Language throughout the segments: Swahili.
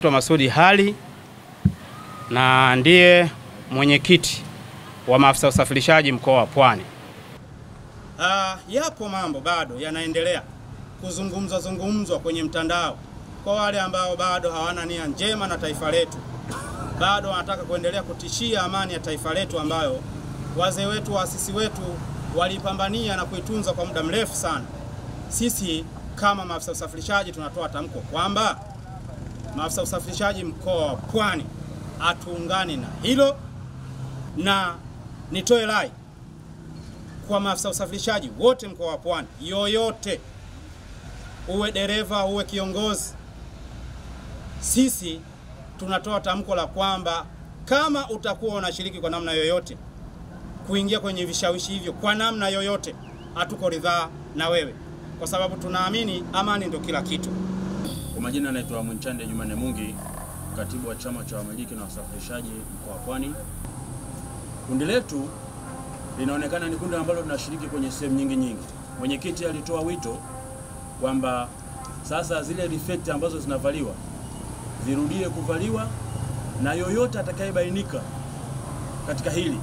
Naitwa Masudi Hali na ndiye mwenyekiti wa maafisa usafirishaji mkoa wa Pwani. Yapo mambo bado yanaendelea kuzungumzwa kwenye mtandao kwa wale ambao bado hawana nia njema na taifa letu. Bado wanataka kuendelea kutishia amani ya taifa letu ambayo wazee wetu, waasisi wetu walipambania na kuitunza kwa muda mrefu sana. Sisi kama maafisa usafirishaji tunatoa tamko kwamba maafisa usafirishaji mkoa wa Pwani atuungane na hilo, na nitoe rai kwa maafisa usafirishaji wote mkoa wa Pwani, yoyote, uwe dereva uwe kiongozi, sisi tunatoa tamko la kwamba kama utakuwa unashiriki kwa namna yoyote kuingia kwenye vishawishi hivyo kwa namna yoyote, hatuko ridhaa na wewe, kwa sababu tunaamini amani ndio kila kitu. Kwa majina naitwa Mwenchande Jumane Mungi, katibu wa chama cha wamiliki na wasafirishaji mkoa wa Pwani. Kundi letu linaonekana ni kundi ambalo tunashiriki kwenye sehemu nyingi. Mwenyekiti alitoa wito kwamba sasa zile defect ambazo zinavaliwa zirudie kuvaliwa, na yoyote atakayebainika katika hili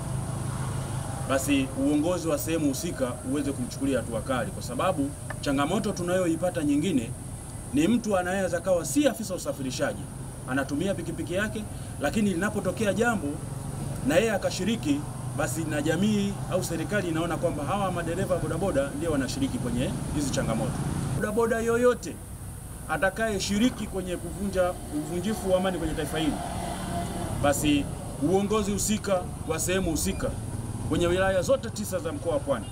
basi uongozi wa sehemu husika uweze kumchukulia hatua kali, kwa sababu changamoto tunayoipata nyingine ni mtu anaweza kawa si afisa usafirishaji, anatumia pikipiki yake, lakini linapotokea jambo na yeye akashiriki, basi na jamii au serikali inaona kwamba hawa madereva bodaboda ndio wanashiriki kwenye hizi changamoto. Bodaboda yoyote atakaye shiriki kwenye kuvunja uvunjifu wa amani kwenye taifa hili, basi uongozi husika wa sehemu husika kwenye wilaya zote 9 za mkoa wa Pwani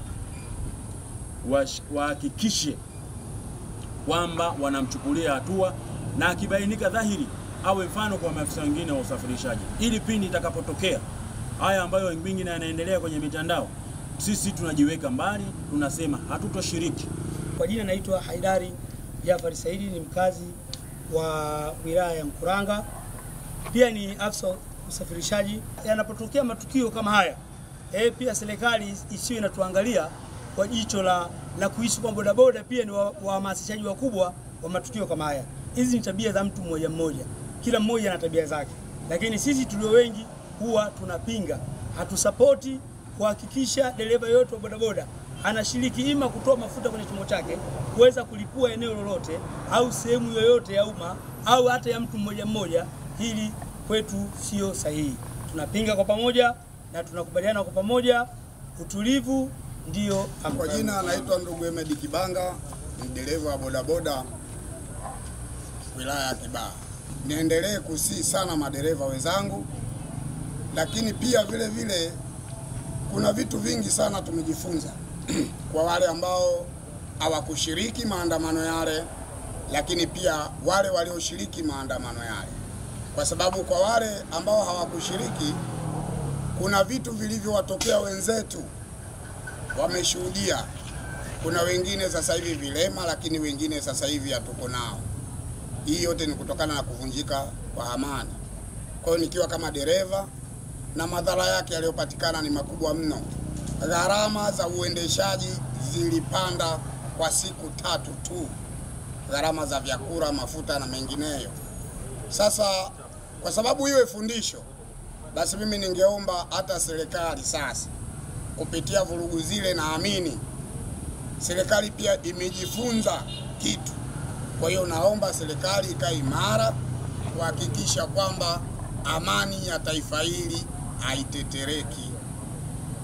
wahakikishe kwamba wanamchukulia hatua, na akibainika dhahiri awe mfano kwa maafisa wengine wa usafirishaji, ili pindi itakapotokea haya ambayo wengine yanaendelea kwenye mitandao, sisi tunajiweka mbali, tunasema hatutoshiriki. Kwa jina naitwa Haidari Jafari Saidi, ni mkazi wa wilaya ya Mkuranga, pia ni afisa usafirishaji. Yanapotokea matukio kama haya, pia serikali isiwe inatuangalia kwa jicho la kuishi kwa bodaboda pia ni wahamasishaji wakubwa wa matukio kama haya. Hizi ni tabia za mtu mmoja mmoja, kila mmoja ana tabia zake, lakini sisi tulio wengi huwa tunapinga, hatusapoti kuhakikisha dereva yote wa bodaboda anashiriki ima kutoa mafuta kwenye chombo chake kuweza kulipua eneo lolote au sehemu yoyote ya umma au hata ya mtu mmoja mmoja. Hili kwetu sio sahihi. Tunapinga kwa pamoja na tunakubaliana kwa pamoja. Utulivu ndio. Kwa jina anaitwa ndugu Emedi Kibanga, ni dereva wa bodaboda wilaya ya Kibaha. Niendelee kusii sana madereva wenzangu, lakini pia vile kuna vitu vingi sana tumejifunza kwa wale ambao hawakushiriki maandamano yale, lakini pia wale walioshiriki maandamano yale, kwa sababu kwa wale ambao hawakushiriki kuna vitu vilivyowatokea wenzetu, wameshuhudia. Kuna wengine sasa hivi vilema, lakini wengine sasa hivi hatuko nao. Hii yote ni kutokana na kuvunjika kwa amani. Kwa hiyo nikiwa kama dereva, na madhara yake yaliyopatikana ni makubwa mno. Gharama za uendeshaji zilipanda kwa siku 3 tu, gharama za vyakula, mafuta na mengineyo. Sasa kwa sababu iwe fundisho, basi mimi ningeomba hata serikali sasa kupitia vurugu zile, naamini serikali pia imejifunza kitu. Kwa hiyo naomba serikali ikae imara kuhakikisha kwamba amani ya taifa hili haitetereki.